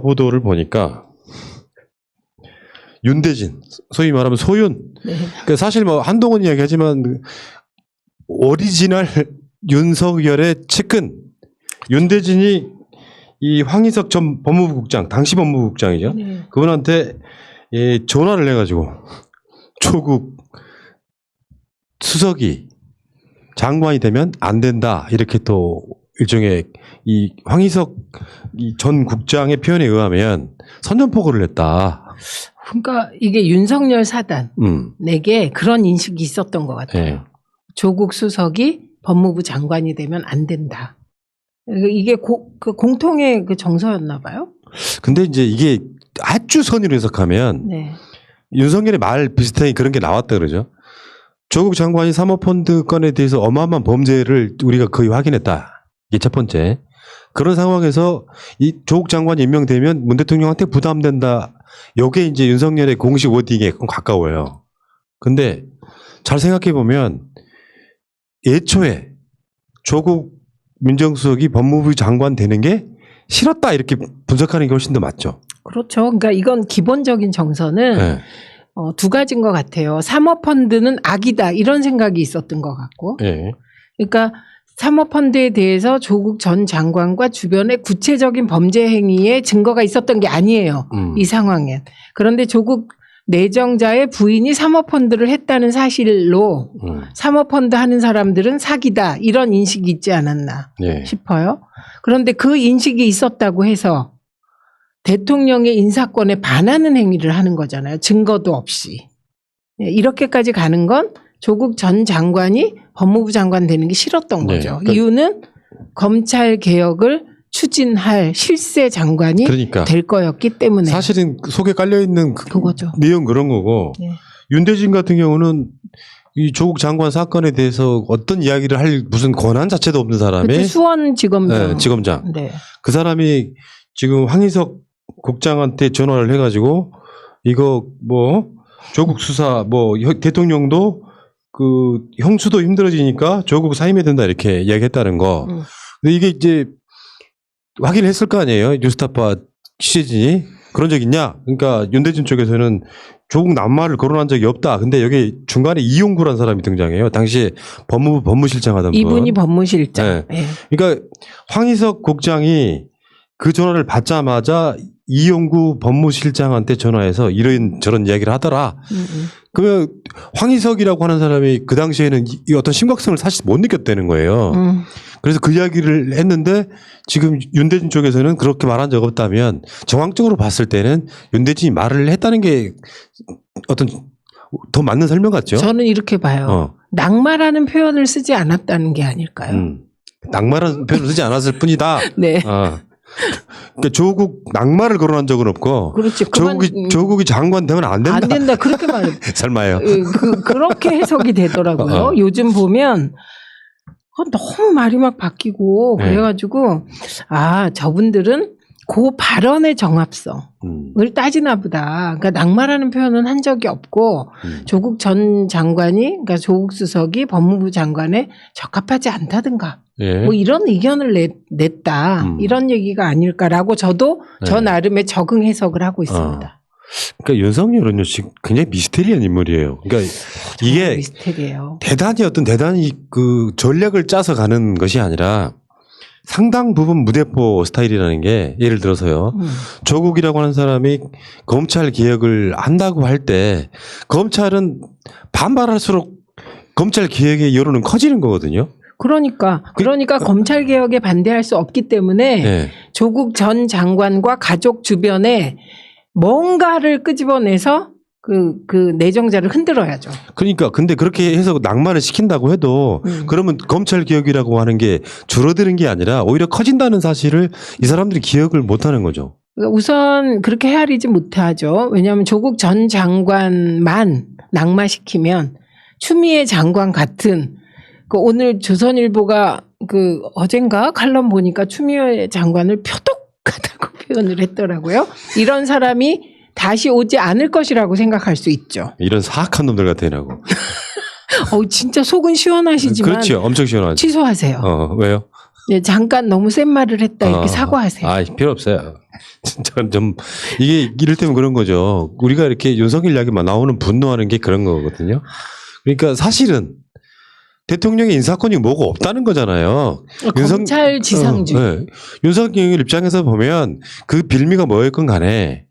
보도를 보니까 윤대진, 소위 말하면 소윤. 네. 그러니까 사실 뭐 한동훈 이야기하지만 오리지널 윤석열의 측근 윤대진이 이 황희석 전 법무부국장, 당시 법무부국장이죠. 네. 그분한테 전화를 해가지고 조국 수석이 장관이 되면 안 된다 이렇게 또 일종의 이 황희석 전 국장의 표현에 의하면 선전포고를 했다. 그러니까 이게 윤석열 사단에게 그런 인식이 있었던 것 같아요. 네. 조국 수석이 법무부 장관이 되면 안 된다. 이게 그 공통의 그 정서였나 봐요. 근데 이제 이게 아주 선의로 해석하면 네. 윤석열의 말 비슷하게 그런 게 나왔다 그러죠. 조국 장관이 사모펀드 건에 대해서 어마어마한 범죄를 우리가 거의 확인했다. 이게 첫 번째. 그런 상황에서 이 조국 장관이 임명되면 문 대통령한테 부담된다. 이게 이제 윤석열의 공식 워딩에 가까워요. 근데 잘 생각해 보면 애초에 조국 민정수석이 법무부 장관 되는 게 싫었다 이렇게 분석하는 게 훨씬 더 맞죠. 그렇죠. 그러니까 이건 기본적인 정서는 네. 두 가지인 것 같아요. 사모펀드는 악이다 이런 생각이 있었던 것 같고. 네. 그러니까 사모펀드에 대해서 조국 전 장관과 주변의 구체적인 범죄 행위에 증거가 있었던 게 아니에요. 이 상황엔. 그런데 조국 내정자의 부인이 사모펀드를 했다는 사실로 사모펀드 하는 사람들은 사기다 이런 인식이 있지 않았나 네. 싶어요. 그런데 그 인식이 있었다고 해서 대통령의 인사권에 반하는 행위를 하는 거잖아요. 증거도 없이. 이렇게까지 가는 건 조국 전 장관이 법무부 장관 되는 게 싫었던 거죠. 그러니까 이유는 검찰 개혁을 추진할 실세 장관이 그러니까 될 거였기 때문에. 사실은 속에 깔려 있는 그거죠. 내용 그런 거고 네. 윤대진 같은 경우는 이 조국 장관 사건에 대해서 어떤 이야기를 할 무슨 권한 자체도 없는 사람이 그때 수원지검장. 네, 지검장. 네. 그 사람이 지금 황희석 국장한테 전화를 해가지고 이거 뭐 조국 수사 뭐 대통령도 그 형수도 힘들어지니까 조국 사임해야 된다 이렇게 이야기했다는 거. 근데 이게 이제 확인했을 거 아니에요. 뉴스타파 취재진이 그런 적 있냐? 그러니까 윤대진 쪽에서는 조국 남말을 거론한 적이 없다. 근데 여기 중간에 이용구라는 사람이 등장해요. 당시 법무부 법무실장 하던 분. 이분이 법무실장. 네. 네. 그러니까 황희석 국장이 그 전화를 받자마자 이용구 법무실장한테 전화해서 이런 저런 이야기를 하더라. 그러면 황희석이라고 하는 사람이 그 당시에는 이 어떤 심각성을 사실 못 느꼈다는 거예요. 그래서 그 이야기를 했는데 지금 윤대진 쪽에서는 그렇게 말한 적 없다면 정황적으로 봤을 때는 윤대진이 말을 했다는 게 어떤 더 맞는 설명 같죠? 저는 이렇게 봐요. 낙마라는 표현을 쓰지 않았다는 게 아닐까요? 낙마라는 표현을 쓰지 않았을 뿐이다. 네. 그러니까 조국 낙마를 거론한 적은 없고 그렇지. 조국이 장관 되면 안 된다. 안 된다. 그렇게 말해요. 설마요. 그렇게 해석이 되더라고요. 요즘 보면 너무 말이 막 바뀌고 그래가지고 저분들은 그 발언의 정합성을 따지나 보다. 그러니까 낙마라는 표현은 한 적이 없고 조국 전 장관이 그러니까 조국 수석이 법무부 장관에 적합하지 않다든가 뭐 이런 의견을 냈다. 이런 얘기가 아닐까라고 저도 저 나름의 적응 해석을 하고 있습니다. 그러니까 윤석열은 지금 굉장히 미스테리한 인물이에요. 그러니까 이게 미스테리예요. 대단히 그 전략을 짜서 가는 것이 아니라 상당 부분 무대포 스타일이라는 게 예를 들어서요. 조국이라고 하는 사람이 검찰 개혁을 한다고 할 때 검찰은 반발할수록 검찰 개혁의 여론은 커지는 거거든요. 그러니까 검찰 개혁에 반대할 수 없기 때문에 조국 전 장관과 가족 주변에 뭔가를 끄집어내서 그 내정자를 흔들어야죠. 그러니까 근데 그렇게 해서 낙마를 시킨다고 해도 그러면 검찰 개혁이라고 하는 게 줄어드는 게 아니라 오히려 커진다는 사실을 이 사람들이 기억을 못하는 거죠. 우선 그렇게 헤아리지 못하죠. 왜냐하면 조국 전 장관만 낙마시키면 추미애 장관 같은 오늘 조선일보가 어젠가 칼럼 보니까 추미애 장관을 표독하다고 표현을 했더라고요. 이런 사람이 다시 오지 않을 것이라고 생각할 수 있죠. 이런 사악한 놈들 같으라고. 진짜 속은 시원하시지만. 그렇죠. 엄청 시원하죠. 취소하세요. 왜요? 네, 잠깐 너무 센 말을 했다 이렇게 사과하세요. 아, 필요 없어요. 진짜 좀 이게 이를테면 그런 거죠. 우리가 이렇게 윤석열 이야기만 나오는 분노하는 게 그런 거거든요. 그러니까 사실은 대통령의 인사권이 뭐가 없다는 거잖아요. 검찰지상주의. 네. 윤석열 입장에서 보면 그 빌미가 뭐였건 간에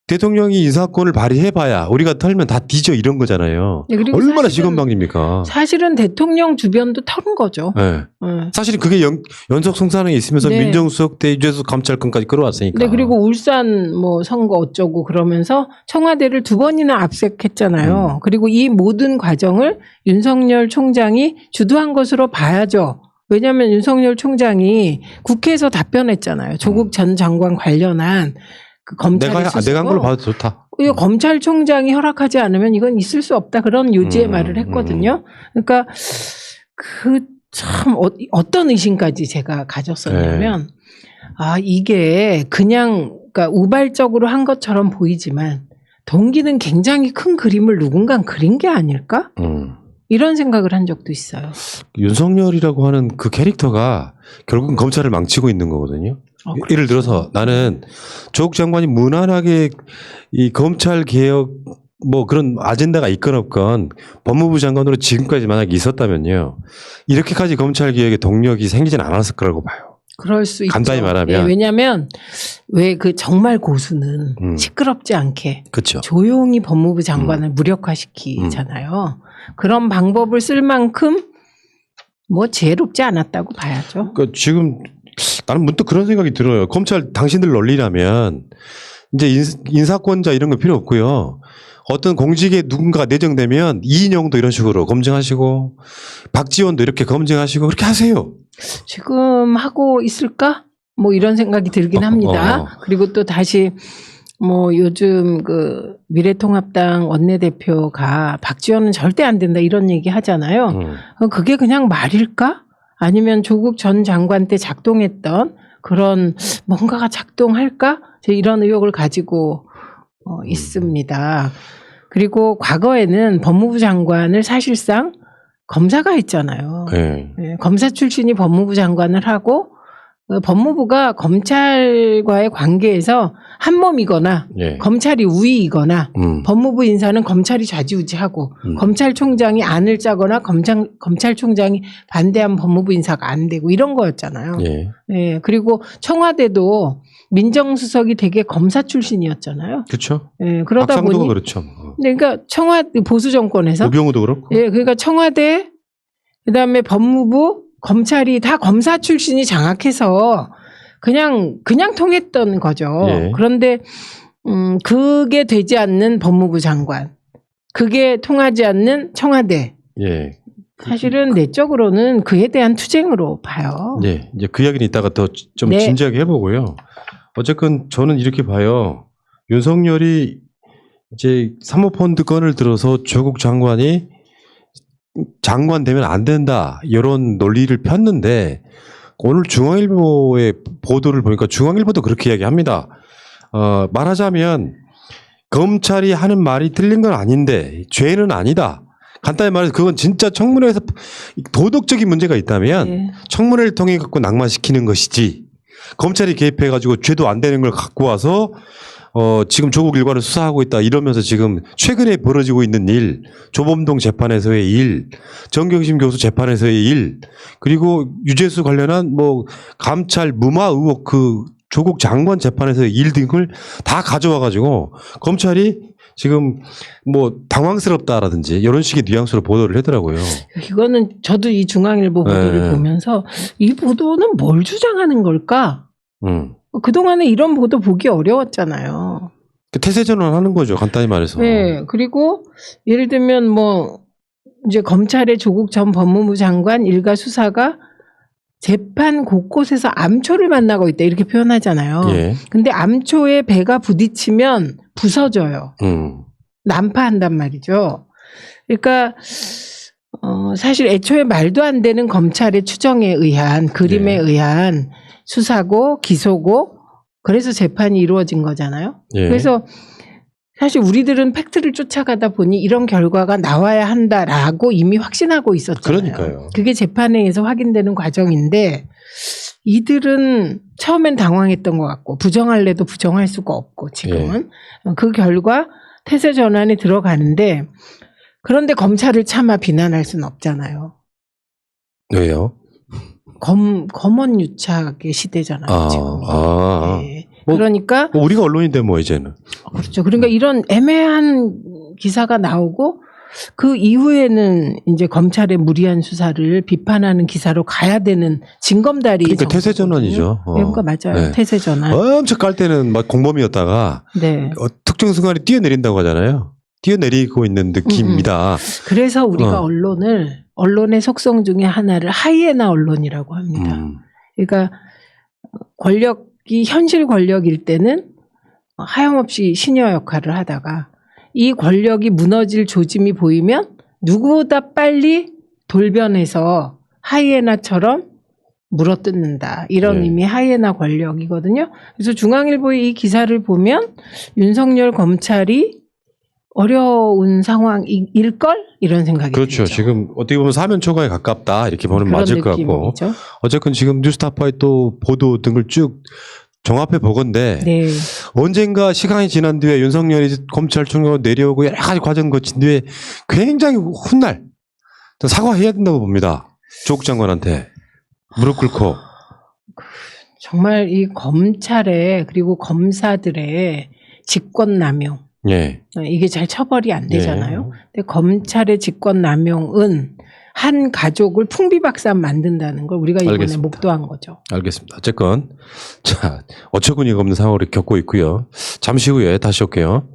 대통령이 인사권을 발휘해봐야 우리가 털면 다 뒤져 이런 거잖아요. 네, 그리고 얼마나 사실은- 직원방입니까? 사실은 대통령 주변도 털은 거죠. 네. 네. 사실은 그게 연속 성산에 있으면서 네. 민정수석 때 유재수 감찰권까지 끌어왔으니까. 네, 그리고 울산 뭐 선거 어쩌고 그러면서 청와대를 2번이나 압색했잖아요. 그리고 이 모든 과정을 윤석열 총장이 주도한 것으로 봐야죠. 왜냐하면 윤석열 총장이 국회에서 답변했잖아요. 조국 전 장관 관련한 그 검찰의 수사고 내가 한 걸로 봐도 좋다. 이거 검찰총장이 허락하지 않으면 이건 있을 수 없다 그런 요지의 말을 했거든요. 그러니까 그 참 어떤 의심까지 제가 가졌었냐면 아 이게 그냥 그러니까 우발적으로 한 것처럼 보이지만 동기는 굉장히 큰 그림을 누군가 그린 게 아닐까? 이런 생각을 한 적도 있어요. 윤석열이라고 하는 그 캐릭터가 결국은 검찰을 망치고 있는 거거든요. 예를 들어서 나는 조국 장관이 무난하게 이 검찰 개혁 뭐 그런 아젠다가 있건 없건 법무부 장관으로 지금까지 만약에 있었다면요. 이렇게까지 검찰 개혁의 동력이 생기진 않았을 거라고 봐요. 그럴 수 있죠. 간단히 말하면. 네, 왜냐하면 왜 그 정말 고수는 시끄럽지 않게 그렇죠. 조용히 법무부 장관을 무력화시키잖아요. 그런 방법을 쓸 만큼 뭐 지혜롭지 않았다고 봐야죠. 그러니까 지금 나는 문득 그런 생각이 들어요. 검찰 당신들 논리라면 이제 인사권자 이런 거 필요 없고요. 어떤 공직에 누군가가 내정되면 이인영도 이런 식으로 검증하시고 박지원도 이렇게 검증하시고 그렇게 하세요. 지금 하고 있을까? 뭐 이런 생각이 들긴 합니다. 그리고 또 다시 뭐 요즘 그 미래통합당 원내대표가 박지원은 절대 안 된다 이런 얘기 하잖아요. 그게 그냥 말일까? 아니면 조국 전 장관 때 작동했던 그런 뭔가가 작동할까? 이런 의혹을 가지고 있습니다. 그리고 과거에는 법무부 장관을 사실상 검사가 했잖아요. 네. 네, 검사 출신이 법무부 장관을 하고 법무부가 검찰과의 관계에서 한 몸이거나 네. 검찰이 우위이거나 법무부 인사는 검찰이 좌지우지하고 검찰총장이 안을 짜거나 검찰총장이 반대한 법무부 인사가 안 되고 이런 거였잖아요. 네. 네, 그리고 청와대도 민정수석이 되게 검사 출신이었잖아요. 그렇죠. 네, 그러다 박상도가 보니 그렇죠. 그러니까 청와대 보수 정권에서 우병우도 그렇고. 예, 그러니까 청와대 그다음에 법무부 검찰이 다 검사 출신이 장악해서 그냥 통했던 거죠. 예. 그런데 그게 되지 않는 법무부 장관, 그게 통하지 않는 청와대. 예. 사실은 내적으로는 그에 대한 투쟁으로 봐요. 예. 이제 그 이야기는 이따가 더 좀 네. 진지하게 해보고요. 어쨌건 저는 이렇게 봐요. 윤석열이 이제 사모펀드 건을 들어서 조국 장관이 장관 되면 안 된다 이런 논리를 폈는데 오늘 중앙일보의 보도를 보니까 중앙일보도 그렇게 이야기합니다. 말하자면 검찰이 하는 말이 틀린 건 아닌데 죄는 아니다. 간단히 말해서 그건 진짜 청문회에서 도덕적인 문제가 있다면 네. 청문회를 통해 갖고 낙마시키는 것이지 검찰이 개입해 가지고 죄도 안 되는 걸 갖고 와서 지금 조국 일관을 수사하고 있다 이러면서 지금 최근에 벌어지고 있는 일, 조범동 재판에서의 일, 정경심 교수 재판에서의 일, 그리고 유재수 관련한 뭐 감찰 무마 의혹 그 조국 장관 재판에서의 일 등을 다 가져와 가지고 검찰이 지금 뭐 당황스럽다라든지 이런 식의 뉘앙스로 보도를 하더라고요. 이거는 저도 이 중앙일보 보도를 네. 보면서 이 보도는 뭘 주장하는 걸까? 그동안에 이런 보도 보기 어려웠잖아요. 태세 전환하는 거죠. 간단히 말해서. 네. 그리고 예를 들면 뭐 이제 검찰의 조국 전 법무부 장관 일가 수사가 재판 곳곳에서 암초를 만나고 있다 이렇게 표현하잖아요. 예. 근데 암초에 배가 부딪히면 부서져요. 난파한단 말이죠. 그러니까 사실 애초에 말도 안 되는 검찰의 추정에 의한 그림에 의한 수사고 기소고 그래서 재판이 이루어진 거잖아요. 예. 그래서 사실 우리들은 팩트를 쫓아가다 보니 이런 결과가 나와야 한다라고 이미 확신하고 있었잖아요. 그러니까요. 그게 재판에 의해서 확인되는 과정인데 이들은 처음엔 당황했던 것 같고 부정할래도 부정할 수가 없고 지금은 그 결과 태세 전환이 들어가는데 그런데 검찰을 차마 비난할 수는 없잖아요. 왜요? 검언유착의 시대잖아요. 지금. 네. 그러니까 우리가 언론인데 뭐 이제는. 그렇죠. 그러니까 이런 애매한 기사가 나오고 그 이후에는 이제 검찰의 무리한 수사를 비판하는 기사로 가야 되는 징검다리. 그러니까 태세 전환이죠. 그러니까 맞아요. 네. 태세 전환. 엄청 깔 때는 막 공범이었다가 네. 특정 순간에 뛰어내린다고 하잖아요. 뛰어내리고 있는 느낌입니다. 그래서 우리가 언론의 속성 중에 하나를 하이에나 언론이라고 합니다. 그러니까 현실 권력일 때는 하염없이 시녀 역할을 하다가 이 권력이 무너질 조짐이 보이면 누구보다 빨리 돌변해서 하이에나처럼 물어뜯는다. 이런 의미의 하이에나 권력이거든요. 그래서 중앙일보의 이 기사를 보면 윤석열 검찰이 어려운 상황일걸? 이런 생각이 그렇죠. 들죠. 지금 어떻게 보면 사면 초과에 가깝다 이렇게 보면 맞을 것 같고. 느낌이죠. 어쨌든 지금 뉴스타파의 또 보도 등을 쭉 종합해 보건데 네. 언젠가 시간이 지난 뒤에 윤석열이 검찰총장으로 내려오고 여러 가지 과정 거친 뒤에 굉장히 훗날 사과해야 된다고 봅니다. 조국 장관한테 무릎 꿇고. 정말 이 검찰의 그리고 검사들의 직권남용 예. 이게 잘 처벌이 안 되잖아요. 근데 검찰의 직권남용은 한 가족을 풍비박산 만든다는 걸 우리가 이번에 알겠습니다. 목도한 거죠. 알겠습니다. 어쨌건 자 어처구니가 없는 상황을 겪고 있고요. 잠시 후에 다시 올게요.